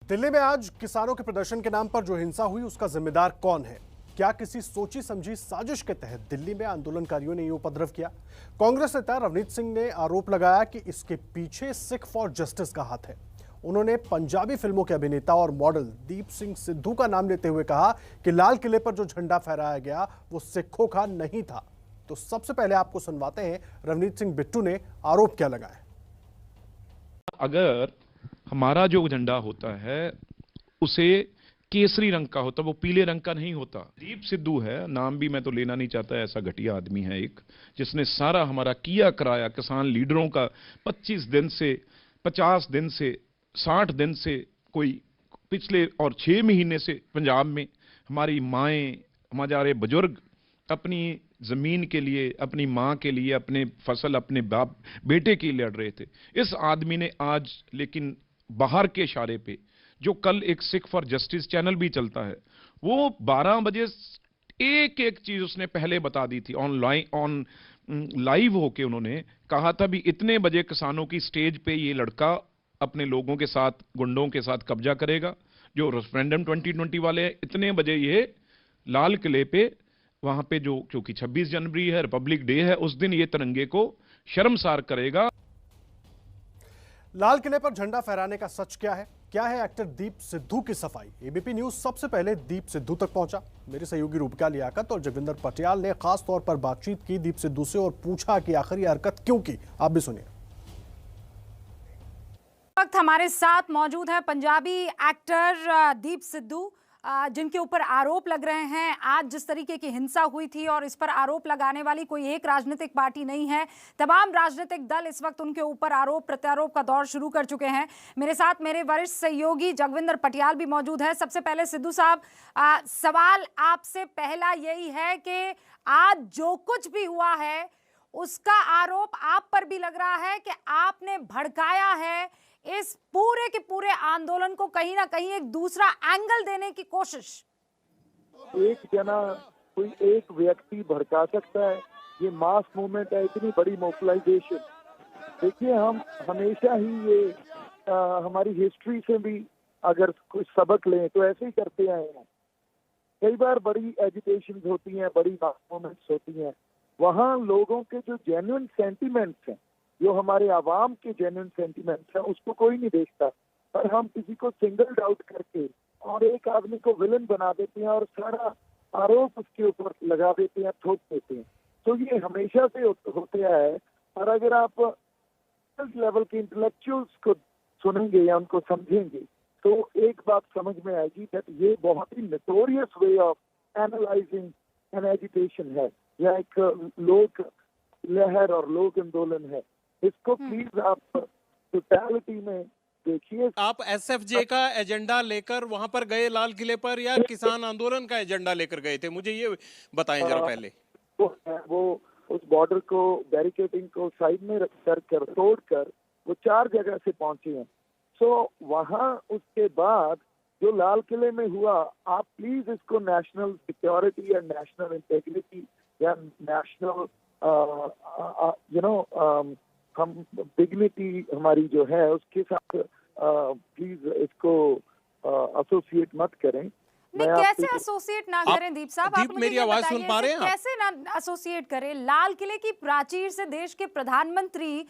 दिल्ली में आज किसानों के प्रदर्शन के नाम पर जो हिंसा हुई उसका जिम्मेदार कौन है? क्या किसी सोची समझी साजिश के तहत दिल्ली में आंदोलनकारियों ने ये उपद्रव किया? कांग्रेस नेता रवनीत सिंह ने आरोप लगाया कि इसके पीछे सिख फॉर जस्टिस का हाथ है। उन्होंने पंजाबी फिल्मों के अभिनेता और मॉडल दीप सिंह सिद्धू का नाम लेते हुए कहा कि लाल किले पर जो झंडा फहराया गया वो सिखों का नहीं था। तो सबसे पहले आपको सुनवाते हैं रवनीत सिंह बिट्टू ने आरोप क्या लगाया। अगर हमारा जो झंडा होता है उसे केसरी रंग का होता, वो पीले रंग का नहीं होता। दीप सिद्धू है, नाम भी मैं तो लेना नहीं चाहता, ऐसा घटिया आदमी है एक, जिसने सारा हमारा किया कराया किसान लीडरों का 25 दिन से 50 दिन से 60 दिन से कोई पिछले और 6 महीने से पंजाब में हमारी माएं, हमारे बुजुर्ग अपनी जमीन के लिए, अपनी मां के लिए, अपने फसल, अपने बाप बेटे के लिए लड़ रहे थे। इस आदमी ने आज लेकिन बाहर के इशारे पे, जो कल एक सिख फॉर जस्टिस चैनल भी चलता है, वो 12 बजे एक एक चीज उसने पहले बता दी थी। ऑन लाइव होके उन्होंने कहा था भी इतने बजे किसानों की स्टेज पे ये लड़का अपने लोगों के साथ, गुंडों के साथ कब्जा करेगा, जो रेफरेंडम 2020 वाले हैं। इतने बजे ये लाल किले पे, वहां पे जो क्योंकि 26 जनवरी है, रिपब्लिक डे है, उस दिन ये तिरंगे को शर्मसार करेगा। लाल किले पर झंडा फहराने का सच क्या है? क्या है एक्टर दीप सिद्धू की सफाई? एबीपी न्यूज सबसे पहले दीप सिद्धू तक पहुंचा। मेरे सहयोगी रूपका लियाकत और जगविंदर पटियाल ने खास तौर पर बातचीत की दीप सिद्धू से और पूछा कि आखिर ये हरकत क्यों की। आप भी सुनिए। वक्त हमारे साथ मौजूद है पंजाबी एक्टर दीप सिद्धू, जिनके ऊपर आरोप लग रहे हैं। आज जिस तरीके की हिंसा हुई थी और इस पर आरोप लगाने वाली कोई एक राजनीतिक पार्टी नहीं है, तमाम राजनीतिक दल इस वक्त उनके ऊपर आरोप प्रत्यारोप का दौर शुरू कर चुके हैं। मेरे साथ मेरे वरिष्ठ सहयोगी जगविंदर पटियाल भी मौजूद है। सबसे पहले सिद्धू साहब, सवाल आपसे पहला यही है कि आज जो कुछ भी हुआ है उसका आरोप आप पर भी लग रहा है कि आपने भड़काया है इस पूरे के पूरे आंदोलन को, कहीं ना कहीं एक दूसरा एंगल देने की कोशिश। एक जना, कोई एक व्यक्ति भड़का सकता है? ये मास मूवमेंट है, इतनी बड़ी मोबिलाइजेशन। देखिए, हम हमेशा ही ये हमारी हिस्ट्री से भी अगर कुछ सबक लें तो ऐसे ही करते आए हैं। कई बार बड़ी एजिटेशन होती हैं, बड़ी मास मूवमेंट्स होती हैं, वहाँ लोगों के जो जेन्युइन सेंटिमेंट्स हैं, जो हमारे आवाम के जेन्युइन सेंटिमेंट्स हैं, उसको कोई नहीं देखता। पर हम किसी को सिंगल आउट करके और एक आदमी को विलन बना देते हैं और सारा आरोप उसके ऊपर लगा देते हैं, थोप देते हैं। तो ये हमेशा से होते आया है। और अगर आप लेवल के इंटेलेक्चुअल्स को सुनेंगे या उनको समझेंगे तो एक बात समझ में आएगी कि ये बहुत ही notorious way of analysing an agitation है, या एक लोक लहर और लोक आंदोलन है। इसको प्लीज आप टोटलिटी में देखिए। आप एसएफजे का एजेंडा लेकर वहां पर गए लाल किले पर, या किसान आंदोलन का एजेंडा लेकर गए थे? मुझे ये बताएं जरा पहले। वो उस बॉर्डर को, बैरिकेडिंग को साइड में कर तोड़कर वो 4 जगह से पहुंचे हैं। सो वहां उसके बाद जो लाल किले में हुआ, आप प्लीज इसको नेशनल सिक्योरिटी या नेशनल इंटेग्रिटी या नेशनल हम डिग्निटी हमारी जो है उसके साथ प्लीज इसको एसोसिएट मत करें। नहीं, कैसे एसोसिएट ना करें दीप साहब? आप मुझे मेरी आवाज सुन पा रहे हैं? कैसे ना एसोसिएट करें? लाल किले की प्राचीर से देश के प्रधानमंत्री,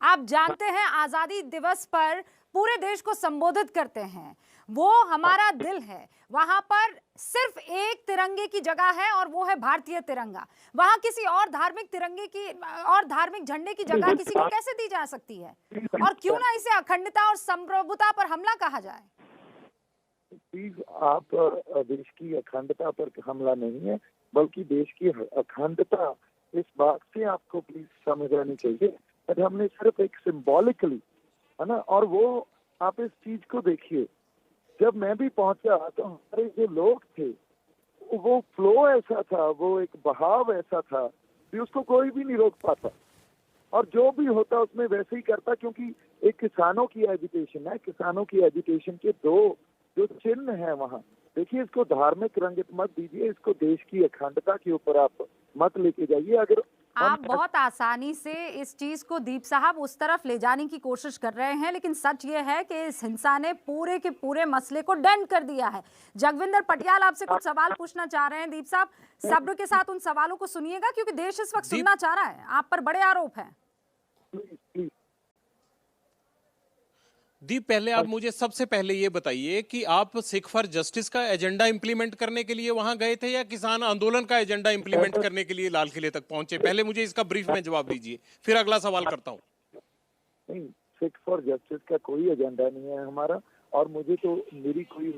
आप जानते हैं, आजादी दिवस पर पूरे देश को संबोधित करते हैं। वो हमारा दिल है। वहां पर सिर्फ एक तिरंगे की जगह है और वो है भारतीय तिरंगा। वहां किसी और धार्मिक तिरंगे की और धार्मिक झंडे की जगह किसी को कैसे दी जा सकती है? और क्यों ना इसे अखंडता और संप्रभुता पर हमला कहा जाए? प्लीज, आप देश की अखंडता पर हमला नहीं है, बल्कि देश की अखंडता इस बात से आपको प्लीज समझ आनी चाहिए। पर हमने सिर्फ एक सिंबॉलिकली, है ना, और वो आप इस चीज को देखिए, जब मैं भी पहुंचा तो हमारे जो लोग थे, वो फ्लो ऐसा था, वो एक बहाव ऐसा था कि उसको कोई भी नहीं रोक पाता। और जो भी होता उसमें वैसे ही करता, क्योंकि एक किसानों की एजिटेशन है। किसानों की एजिटेशन के 2 जो चिन्ह है वहाँ, देखिए, इसको धार्मिक रंगत मत दीजिए, इसको देश की अखंडता के ऊपर आप मत लेके जाइए। अगर आप बहुत आसानी से इस चीज को दीप साहब उस तरफ ले जाने की कोशिश कर रहे हैं, लेकिन सच ये है कि इस हिंसा ने पूरे के पूरे मसले को डेंट कर दिया है। जगविंदर पटियाल आपसे कुछ सवाल पूछना चाह रहे हैं। दीप साहब सब्र के साथ उन सवालों को सुनिएगा, क्योंकि देश इस वक्त सुनना चाह रहा है। आप पर बड़े आरोप हैं। दीप, पहले आप मुझे सबसे पहले ये बताइए कि आप सिख फॉर जस्टिस का एजेंडा इंप्लीमेंट करने के लिए वहां गए थे या किसान आंदोलन का एजेंडा इंप्लीमेंट करने के लिए लाल किले तक पहुंचे? पहले मुझे इसका ब्रीफ में जवाब दीजिए, फिर अगला सवाल करता हूं। नहीं, सिख फॉर जस्टिस का कोई एजेंडा नहीं है हमारा, और मुझे तो मेरी कोई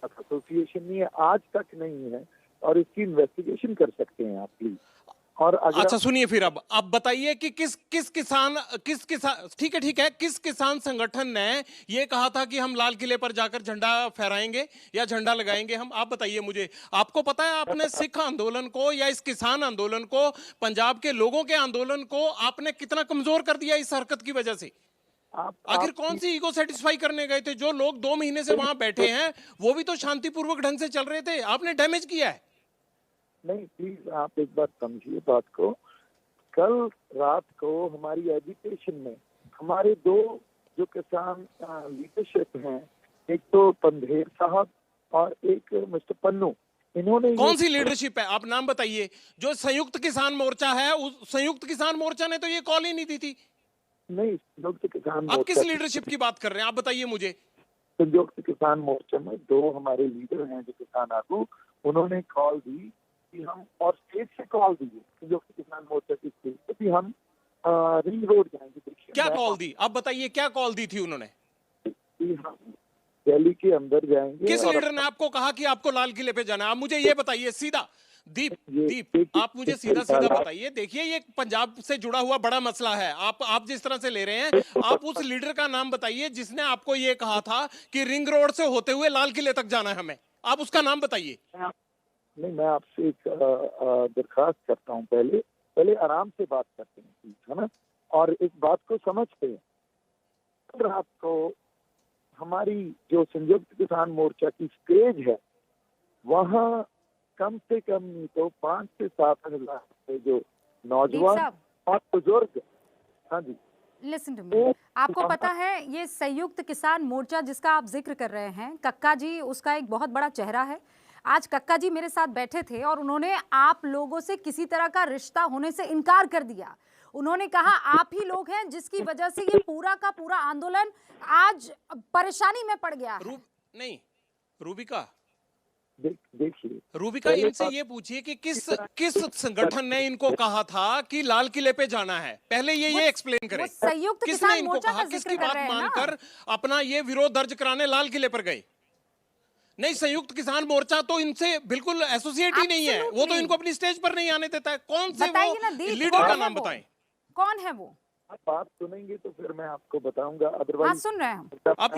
एसोसिएशन नहीं है, आज तक नहीं है, और इसकी इन्वेस्टिगेशन कर सकते हैं आप प्लीज। और अगर अच्छा सुनिए, फिर अब आप बताइए कि किस किसान ठीक है किस किसान संगठन ने ये कहा था कि हम लाल किले पर जाकर झंडा फहराएंगे या झंडा लगाएंगे? हम आप बताइए मुझे, आपको पता है आपने सिख आंदोलन को या इस किसान आंदोलन को, पंजाब के लोगों के आंदोलन को आपने कितना कमजोर कर दिया इस हरकत की वजह से? आखिर कौन सी ईगो सेटिस्फाई करने गए थे? जो लोग 2 महीने से वहां बैठे हैं वो भी तो शांतिपूर्वक ढंग से चल रहे थे, आपने डैमेज किया है। नहीं, प्लीज आप एक बात समझिए बात को। कल रात को हमारी एजिटेशन में हमारे 2 जो किसान लीडरशिप हैं, एक तो पंधेर साहब और एक मिस्टर पन्नू, इन्होंने कौन सी लीडरशिप है आप नाम बताइए? जो संयुक्त किसान मोर्चा है, उस संयुक्त किसान मोर्चा ने तो ये कॉल ही नहीं दी थी। नहीं, संयुक्त किसान आप किस लीडरशिप की बात कर रहे हैं? आप बताइए मुझे। संयुक्त किसान मोर्चा में 2 हमारे लीडर हैं जो किसान आगू, उन्होंने कॉल दी कि हम, और स्टेज से कॉल दी संयुक्त किसान मोर्चा की स्टेज पे कि हम रिंग रोड जाएंगे। देखिए, क्या कॉल दी, आप बताइए क्या कॉल दी थी उन्होंने? कि हम दिल्ली के अंदर जाएंगे। किस लीडर ने आपको कहा कि आपको लाल किले पे जाना है? आप मुझे ये बताइए सीधा। दीप आप मुझे सीधा बताइए। देखिए, ये पंजाब से जुड़ा हुआ बड़ा मसला है, आप जिस तरह से ले रहे हैं, आप उस लीडर का नाम बताइए जिसने आपको ये कहा था कि रिंग रोड से होते हुए लाल किले तक जाना है हमें। आप उसका नाम बताइए। नहीं, मैं आपसे एक दरखास्त करता हूँ, पहले आराम से बात करते हैं, है ना, और एक बात को समझते हैं। कल रात को हमारी जो संयुक्त किसान मोर्चा की स्टेज है, वहाँ कम से कम नहीं तो 5 से 7 हजार जो नौजवान और बुजुर्ग, हाँ जी, लिसन टू मी, आपको पता है ये संयुक्त किसान मोर्चा जिसका आप जिक्र कर रहे हैं, कक्का जी उसका एक बहुत बड़ा चेहरा है। आज कक्का जी मेरे साथ बैठे थे और उन्होंने आप लोगों से किसी तरह का रिश्ता होने से इनकार कर दिया। उन्होंने कहा आप ही लोग हैं जिसकी वजह से ये पूरा का पूरा आंदोलन आज परेशानी में पड़ गया है। नहीं रूबिका, देखिए रूबिका, इनसे ये पूछिए कि किस संगठन ने इनको कहा था कि लाल किले पे जाना है? पहले ये एक्सप्लेन करें। संयुक्त किसने इनको कहा, किसकी बात मानकर अपना ये विरोध दर्ज कराने लाल किले पर गए? नहीं, संयुक्त किसान मोर्चा तो इनसे बिल्कुल एसोसिएट ही नहीं है, वो तो इनको अपनी स्टेज पर नहीं आने देता है। कौन से वो लीडर का नाम बताएं? कौन है वो? आप बात सुनेंगे तो फिर मैं आपको बताऊंगा, अदरवाइज सुन रहे हैं आप।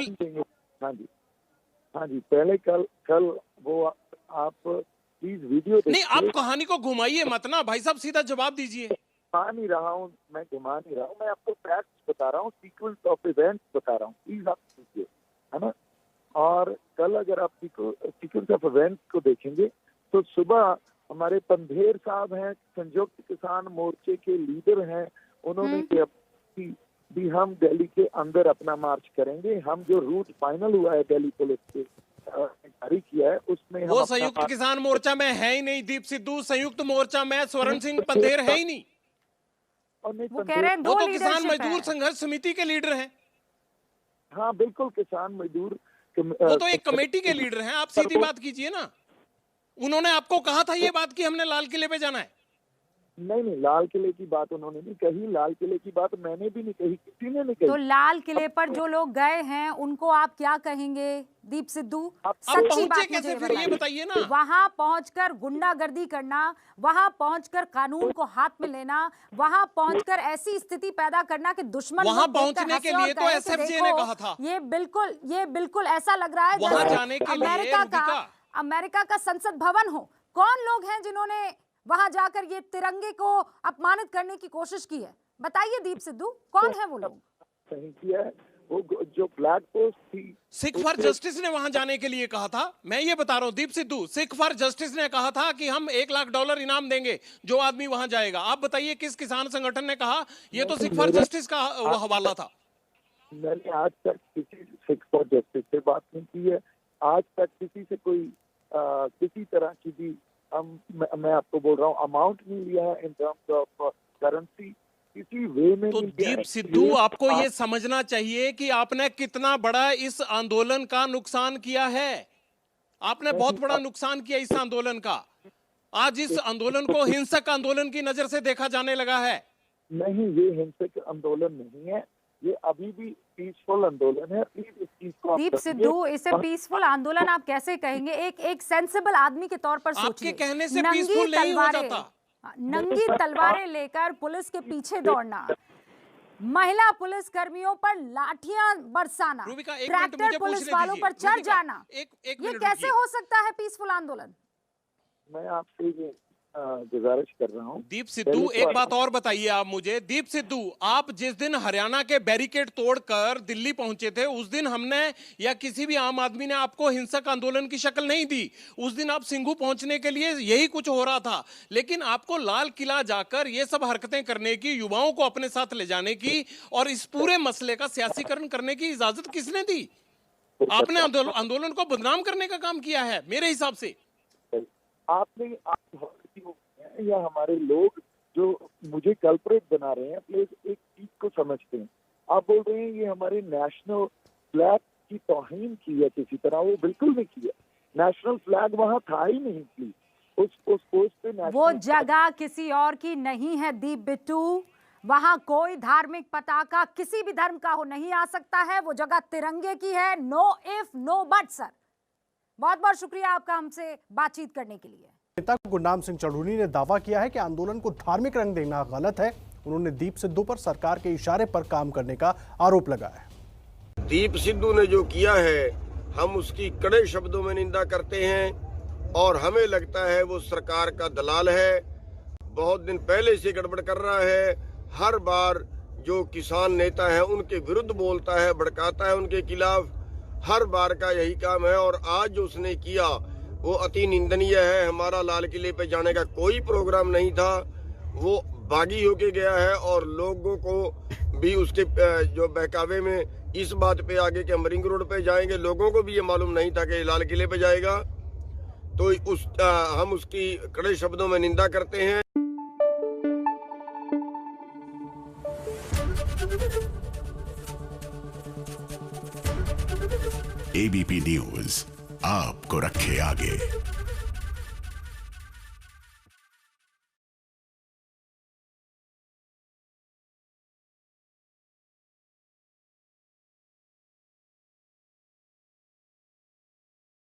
हाँ जी, पहले कल वो आप प्लीज वीडियो नहीं, आप कहानी को घुमाइए मत ना भाई साहब, सीधा जवाब दीजिए। घुमा नहीं रहा हूँ मैं, मैं आपको फैक्ट्स बता रहा हूँ, सीक्वेंस ऑफ इवेंट्स बता रहा हूँ, प्लीज आप सुनिए, है ना। और कल अगर आप सीक्वेंस ऑफ इवेंट्स को देखेंगे तो सुबह हमारे पंधेर साहब हैं, संयुक्त किसान मोर्चे के लीडर हैं, उन्होंने भी हम दिल्ली के अंदर अपना मार्च करेंगे। हम जो रूट फाइनल हुआ है दिल्ली पुलिस के जारी किया है उसमें वो संयुक्त किसान मोर्चा में है ही नहीं। दीप सिद्धू संयुक्त मोर्चा में स्वर्ण सिंह पंधेर है ही नहीं। और नहीं, वो कह रहे हैं वो तो किसान मजदूर संघर्ष समिति के लीडर हैं। हाँ बिल्कुल, किसान मजदूर वो तो एक कमेटी के लीडर हैं। आप सीधी बात कीजिए ना। उन्होंने आपको कहा था ये बात कि हमने लाल किले पे जाना है? नहीं, लाल किले की बात उन्होंने नहीं कही, लाल किले की बात मैंने भी नहीं कही, किसी ने नहीं कही। तो लाल किले पर जो लोग गए हैं उनको आप क्या कहेंगे दीप सिद्धू? सच्ची बात कैसे फिर ये बताइए ना। वहां पहुंचकर गुंडागर्दी करना, वहां पहुंचकर कानून को हाथ में लेना, वहां पहुंचकर ऐसी स्थिति पैदा करना कि दुश्मन वहां पहुंचने के लिए तो एसएफजे ने कहा था। ये बिल्कुल ऐसा लग रहा है वहां जाने के लिए अमेरिका का संसद भवन हो। कौन लोग हैं जिन्होंने वहां जाकर ये तिरंगे को अपमानित करने की कोशिश की है? बताइए दीप सिद्धू, कौन है वो लोग? सही किया है वो जो फ्लैग पोस्ट थी, सिख फॉर जस्टिस ने वहां जाने के लिए कहा था। मैं ये बता रहा हूं दीप सिद्धू, सिख फॉर जस्टिस ने कहा था कि हम $1 लाख इनाम देंगे जो आदमी वहां जाएगा। आप बताइए किस किसान संगठन ने कहा? ये तो सिख फॉर जस्टिस का वो हवाला था। मैंने आज तक किसी सिख फॉर जस्टिस से बात नहीं की है। आज तक किसी से कोई किसी तरह की भी मैं आपको बोल रहा हूँ अमाउंट नहीं लिया है इन टर्म्स ऑफ करेंसी, किसी वे में तो नहीं लिया दीप है। सिद्धू, ये आपको ये समझना चाहिए कि आपने कितना बड़ा इस आंदोलन का नुकसान किया है। आपने बहुत बड़ा नुकसान किया इस आंदोलन का। आज इस आंदोलन को हिंसक आंदोलन की नजर से देखा जाने लगा है। नहीं, ये हिंसक आंदोलन नहीं है, ये अभी भी पीसफुल आंदोलन है। प्लीज इस चीज को आप दीप समझिए। सिद्धू, इसे पीसफुल आंदोलन आप कैसे कहेंगे? एक सेंसिबल आदमी के तौर पर सोचिए। आपके कहने से नंगी पीसफुल नहीं हो तलवारें- जाता। नंगी तलवारें लेकर पुलिस के पीछे दौड़ना, महिला पुलिस कर्मियों पर लाठियां बरसाना, रूबिका, एक मिनट ट्रैक्टर मुझे पुलिस पूछने वालों दीजिए। पर चढ़ रूबिका, जाना, एक ये मिनट कैसे रुकिए। हो सकता है पीसफुल आंदोलन? मैं आपसे ये गुजारिश कर रहा हूँ। दीप सिद्धू, एक बात और बताइए आप मुझे। दीप सिद्धू, आप जिस दिन हरियाणा के बैरिकेड तोड़कर दिल्ली पहुंचे थे, उस दिन हमने या किसी भी आम आदमी ने आपको हिंसक आंदोलन की शक्ल नहीं दी। उस दिन आप सिंघू पहुंचने के लिए यही कुछ हो रहा था। लेकिन आपको लाल किला जाकर ये सब हरकतें करने की, युवाओं को अपने साथ ले जाने की और इस पूरे मसले का सियासीकरण करने की इजाजत किसने दी? आपने आंदोलन को बदनाम करने का काम किया है मेरे हिसाब से। आपने या हमारे लोग जो मुझे कल्परेट बना रहे हैं, प्लीज एक चीज को समझते हैं। आप बोल रहे हैं ये हमारे नेशनल फ्लैग की तौहीन की है किसी तरह, वो बिल्कुल नहीं किया। नेशनल फ्लैग वहां था ही नहीं। प्लीज उस पोस्ट पे वो जगह किसी और की नहीं है दीप बिट्टू, वहां कोई धार्मिक पताका किसी भी धर्म का हो नहीं आ सकता है। वो जगह तिरंगे की है। No if no but. Sir, बहुत बहुत शुक्रिया आपका हमसे बातचीत करने के लिए। नेता गुरनाम सिंह चढ़ूनी ने दावा किया है कि आंदोलन को धार्मिक रंग देना गलत है। उन्होंने दीप सिद्धू पर सरकार के इशारे पर काम करने का आरोप लगाया है। दीप सिद्धू ने जो किया है, हम उसकी कड़े शब्दों में निंदा करते हैं और हमें लगता है वो सरकार का दलाल है। बहुत दिन पहले से गड़बड़ कर रहा है। हर बार जो किसान नेता है उनके विरुद्ध बोलता है, भड़काता है उनके खिलाफ। हर बार का यही काम है और आज जो उसने किया वो अति निंदनीय है। हमारा लाल किले पे जाने का कोई प्रोग्राम नहीं था, वो बागी होके गया है और लोगों को भी उसके जो बहकावे में इस बात पे आगे कि हम रिंग रोड पे जाएंगे, लोगों को भी ये मालूम नहीं था कि लाल किले पे जाएगा। तो हम उसकी कड़े शब्दों में निंदा करते हैं। एबीपी न्यूज आपको रखे आगे।